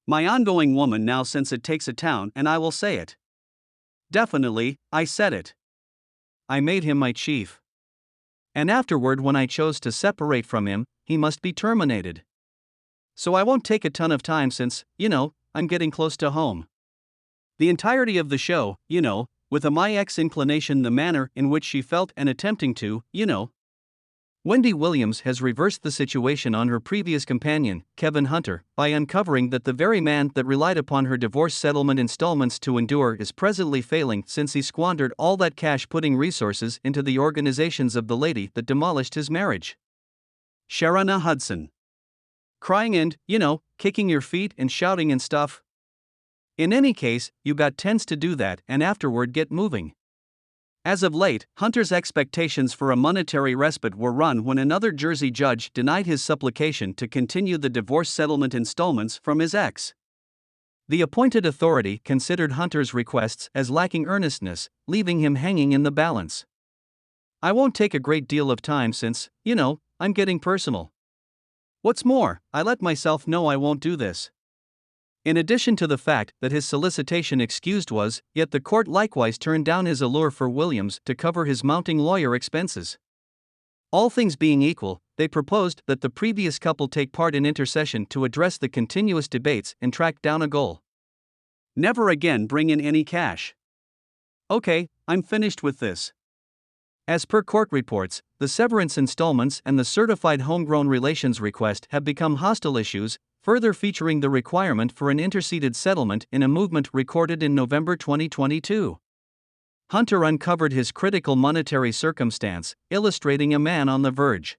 My ongoing woman now, since it takes a town, and I will say it. Definitely, I said it. I made him my chief. And afterward, when I chose to separate from him, he must be terminated. So I won't take a ton of time since, I'm getting close to home. The entirety of the show, with a my ex inclination, the manner in which she felt and attempting to, Wendy Williams has reversed the situation on her previous companion, Kevin Hunter, by uncovering that the very man that relied upon her divorce settlement installments to endure is presently failing since he squandered all that cash putting resources into the organizations of the lady that demolished his marriage. Sharina Hudson. Crying and, kicking your feet and shouting and stuff. In any case, you got tends to do that and afterward get moving. As of late, Hunter's expectations for a monetary respite were run when another Jersey judge denied his supplication to continue the divorce settlement installments from his ex. The appointed authority considered Hunter's requests as lacking earnestness, leaving him hanging in the balance. I won't take a great deal of time since, I'm getting personal. What's more, I let myself know I won't do this. In addition to the fact that his solicitation excused was, yet the court likewise turned down his allure for Williams to cover his mounting lawyer expenses. All things being equal, they proposed that the previous couple take part in intercession to address the continuous debates and track down a goal. Never again bring in any cash. Okay, I'm finished with this. As per court reports, the severance installments and the certified homegrown relations request have become hostile issues, further featuring the requirement for an interceded settlement in a movement recorded in November 2022. Hunter uncovered his critical monetary circumstance, illustrating a man on the verge.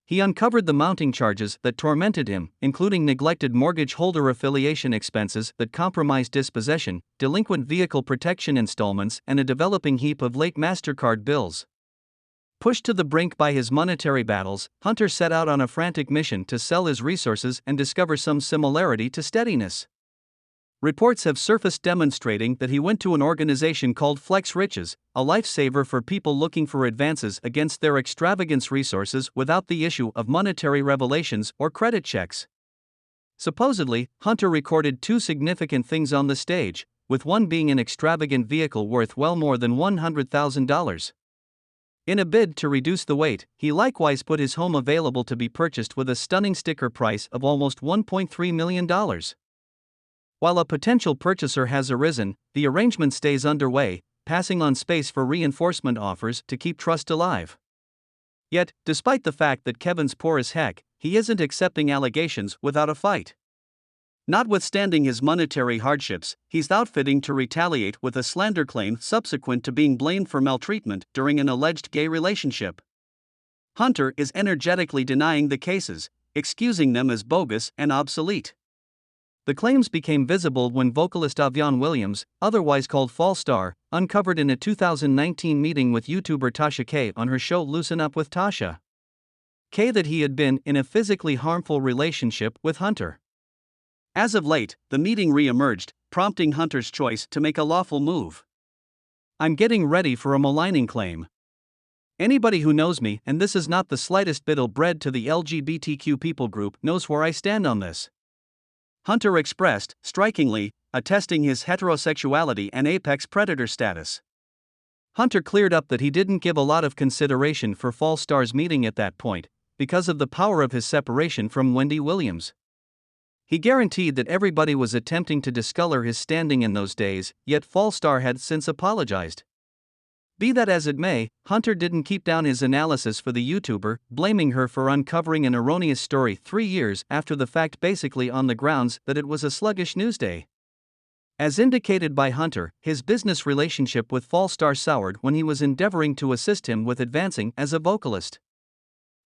He uncovered the mounting charges that tormented him, including neglected mortgage holder affiliation expenses that compromised dispossession, delinquent vehicle protection installments, and a developing heap of late MasterCard bills. Pushed to the brink by his monetary battles, Hunter set out on a frantic mission to sell his resources and discover some similarity to steadiness. Reports have surfaced demonstrating that he went to an organization called Flex Riches, a lifesaver for people looking for advances against their extravagance resources without the issue of monetary revelations or credit checks. Supposedly, Hunter recorded two significant things on the stage, with one being an extravagant vehicle worth well more than $100,000. In a bid to reduce the weight, he likewise put his home available to be purchased with a stunning sticker price of almost $1.3 million. While a potential purchaser has arisen, the arrangement stays underway, passing on space for reinforcement offers to keep trust alive. Yet, despite the fact that Kevin's poor as heck, he isn't accepting allegations without a fight. Notwithstanding his monetary hardships, he's outfitting to retaliate with a slander claim subsequent to being blamed for maltreatment during an alleged gay relationship. Hunter is energetically denying the cases, excusing them as bogus and obsolete. The claims became visible when vocalist Wendy Williams, otherwise called Fall Star, uncovered in a 2019 meeting with YouTuber Tasha K on her show Loosen Up with Tasha K that he had been in a physically harmful relationship with Hunter. As of late, the meeting re-emerged, prompting Hunter's choice to make a lawful move. I'm getting ready for a maligning claim. Anybody who knows me, and this is not the slightest bit of bread to the LGBTQ people group, knows where I stand on this. Hunter expressed, strikingly, attesting his heterosexuality and apex predator status. Hunter cleared up that he didn't give a lot of consideration for Fall Star's meeting at that point, because of the power of his separation from Wendy Williams. He guaranteed that everybody was attempting to discolor his standing in those days, yet Fall Star had since apologized. Be that as it may, Hunter didn't keep down his analysis for the YouTuber, blaming her for uncovering an erroneous story 3 years after the fact, basically on the grounds that it was a sluggish news day. As indicated by Hunter, his business relationship with Fall Star soured when he was endeavoring to assist him with advancing as a vocalist.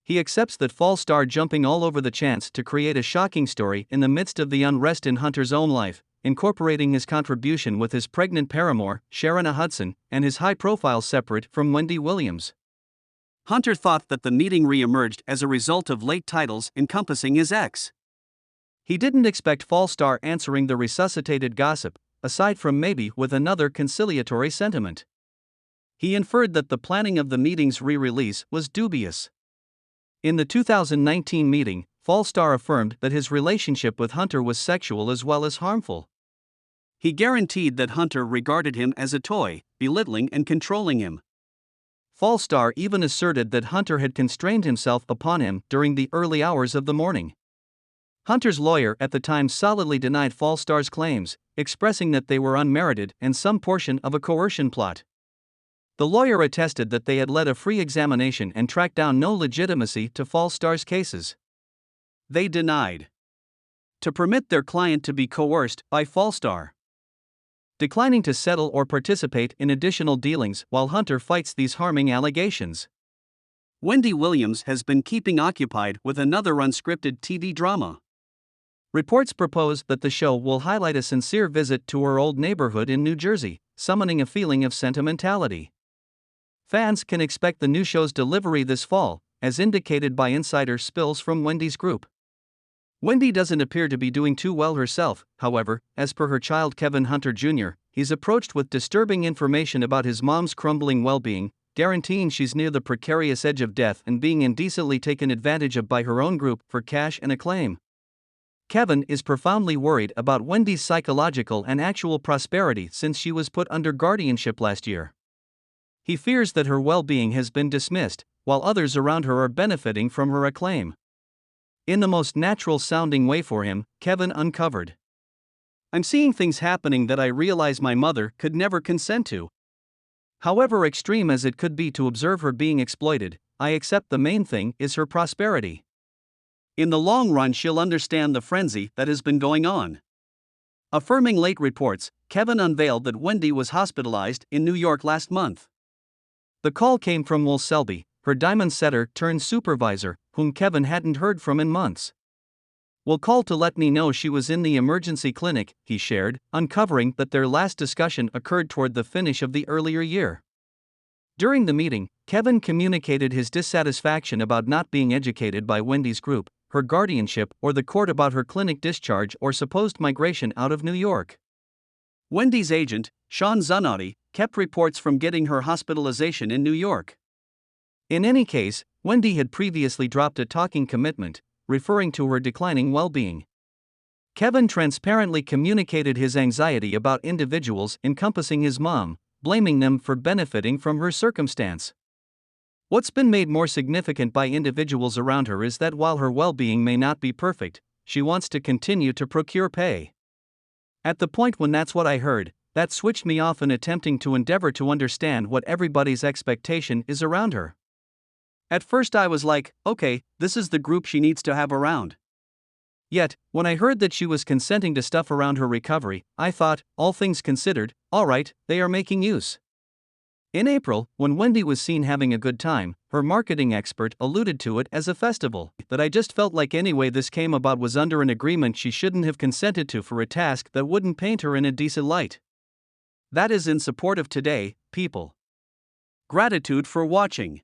He accepts that Fall Star jumping all over the chance to create a shocking story in the midst of the unrest in Hunter's own life, incorporating his contribution with his pregnant paramour, Sharina Hudson, and his high-profile separate from Wendy Williams. Hunter thought that the meeting re-emerged as a result of late titles encompassing his ex. He didn't expect Fall Star answering the resuscitated gossip, aside from maybe with another conciliatory sentiment. He inferred that the planning of the meeting's re-release was dubious. In the 2019 meeting, Fallstar affirmed that his relationship with Hunter was sexual as well as harmful. He guaranteed that Hunter regarded him as a toy, belittling and controlling him. Fallstar even asserted that Hunter had constrained himself upon him during the early hours of the morning. Hunter's lawyer at the time solidly denied Fallstar's claims, expressing that they were unmerited and some portion of a coercion plot. The lawyer attested that they had led a free examination and tracked down no legitimacy to Fallstar's cases. They denied to permit their client to be coerced by Fallstar, declining to settle or participate in additional dealings while Hunter fights these harming allegations. Wendy Williams has been keeping occupied with another unscripted TV drama. Reports propose that the show will highlight a sincere visit to her old neighborhood in New Jersey, summoning a feeling of sentimentality. Fans can expect the new show's delivery this fall, as indicated by insider spills from Wendy's group. Wendy doesn't appear to be doing too well herself, however, as per her child Kevin Hunter Jr., he's approached with disturbing information about his mom's crumbling well-being, guaranteeing she's near the precarious edge of death and being indecently taken advantage of by her own group for cash and acclaim. Kevin is profoundly worried about Wendy's psychological and actual prosperity since she was put under guardianship last year. He fears that her well-being has been dismissed, while others around her are benefiting from her acclaim. In the most natural-sounding way for him, Kevin uncovered, "I'm seeing things happening that I realize my mother could never consent to. However extreme as it could be to observe her being exploited, I accept the main thing is her prosperity. In the long run she'll understand the frenzy that has been going on." Affirming late reports, Kevin unveiled that Wendy was hospitalized in New York last month. The call came from Will Selby, her diamond setter turned supervisor, whom Kevin hadn't heard from in months. "Will called to let me know she was in the emergency clinic," he shared, uncovering that their last discussion occurred toward the finish of the earlier year. During the meeting, Kevin communicated his dissatisfaction about not being educated by Wendy's group, her guardianship, or the court about her clinic discharge or supposed migration out of New York. Wendy's agent, Sean Zanotti, kept reports from getting her hospitalization in New York. In any case, Wendy had previously dropped a talking commitment, referring to her declining well-being. Kevin transparently communicated his anxiety about individuals encompassing his mom, blaming them for benefiting from her circumstance. What's been made more significant by individuals around her is that while her well-being may not be perfect, she wants to continue to procure pay. At the point when that's what I heard, that switched me off in attempting to endeavor to understand what everybody's expectation is around her. At first I was like, okay, this is the group she needs to have around. Yet, when I heard that she was consenting to stuff around her recovery, I thought, all things considered, alright, they are making use. In April, when Wendy was seen having a good time, her marketing expert alluded to it as a festival that I just felt like anyway this came about was under an agreement she shouldn't have consented to for a task that wouldn't paint her in a decent light. That is in support of today, people. Gratitude for watching.